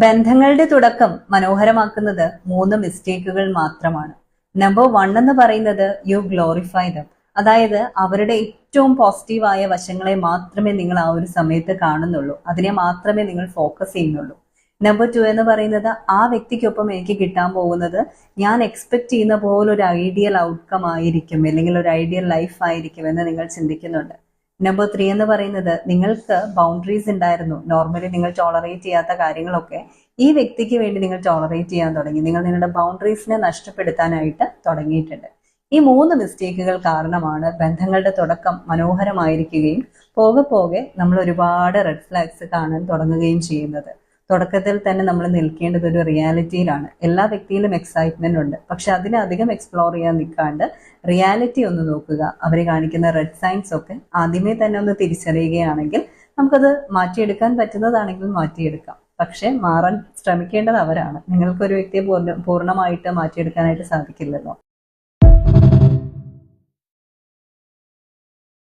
ബന്ധങ്ങളുടെ തുടക്കം മനോഹരമാക്കുന്നത് 3 മിസ്റ്റേക്കുകൾ മാത്രമാണ്. നമ്പർ 1 എന്ന് പറയുന്നത് യു ഗ്ലോറിഫൈ ദം. അതായത് അവരുടെ ഏറ്റവും പോസിറ്റീവായ വശങ്ങളെ മാത്രമേ നിങ്ങൾ ആ ഒരു സമയത്ത് കാണുന്നുള്ളൂ, അതിനെ മാത്രമേ നിങ്ങൾ ഫോക്കസ് ചെയ്യുന്നുള്ളൂ. നമ്പർ 2 എന്ന് പറയുന്നത് ആ വ്യക്തിക്കൊപ്പം എനിക്ക് കിട്ടാൻ പോകുന്നത് ഞാൻ എക്സ്പെക്ട് ചെയ്യുന്ന പോലെ ഒരു ഐഡിയൽ ഔട്ട്കം ആയിരിക്കും, അല്ലെങ്കിൽ ഒരു ഐഡിയൽ ലൈഫ് ആയിരിക്കും എന്ന് നിങ്ങൾ ചിന്തിക്കുന്നുണ്ട്. നമ്പർ 3 എന്ന് പറയുന്നത് നിങ്ങൾക്ക് ബൗണ്ടറീസ് ഉണ്ടായിരുന്നു. നോർമലി നിങ്ങൾ ടോളറേറ്റ് ചെയ്യാത്ത കാര്യങ്ങളൊക്കെ ഈ വ്യക്തിക്ക് വേണ്ടി നിങ്ങൾ ടോളറേറ്റ് ചെയ്യാൻ തുടങ്ങി. നിങ്ങൾ നിങ്ങളുടെ ബൗണ്ടറീസിനെ നഷ്ടപ്പെടുത്താനായിട്ട് തുടങ്ങിയിട്ടുണ്ട്. ഈ 3 മിസ്റ്റേക്കുകൾ കാരണമാണ് ബന്ധങ്ങളുടെ തുടക്കം മനോഹരമായിരിക്കുകയും പോകെ പോകെ നമ്മൾ ഒരുപാട് റെഡ് ഫ്ലാഗ്സ് കാണാൻ തുടങ്ങുകയും ചെയ്യുന്നത്. തുടക്കത്തിൽ തന്നെ നമ്മൾ നിൽക്കേണ്ടത് ഒരു റിയാലിറ്റിയിലാണ്. എല്ലാ വ്യക്തിയിലും എക്സൈറ്റ്മെന്റ് ഉണ്ട്, പക്ഷെ അതിനധികം എക്സ്പ്ലോർ ചെയ്യാൻ നിൽക്കാണ്ട് റിയാലിറ്റി ഒന്ന് നോക്കുക. അവർ കാണിക്കുന്ന റെഡ് സൈൻസ് ഒക്കെ ആദ്യമേ തന്നെ ഒന്ന് തിരിച്ചറിയുകയാണെങ്കിൽ നമുക്കത് മാറ്റിയെടുക്കാൻ പറ്റുന്നതാണെങ്കിൽ മാറ്റിയെടുക്കാം. പക്ഷെ മാറാൻ ശ്രമിക്കേണ്ടത് അവരാണ്. നിങ്ങൾക്കൊരു വ്യക്തിയെ പൂർണ്ണമായിട്ട് മാറ്റിയെടുക്കാനായിട്ട് സാധിക്കില്ലല്ലോ.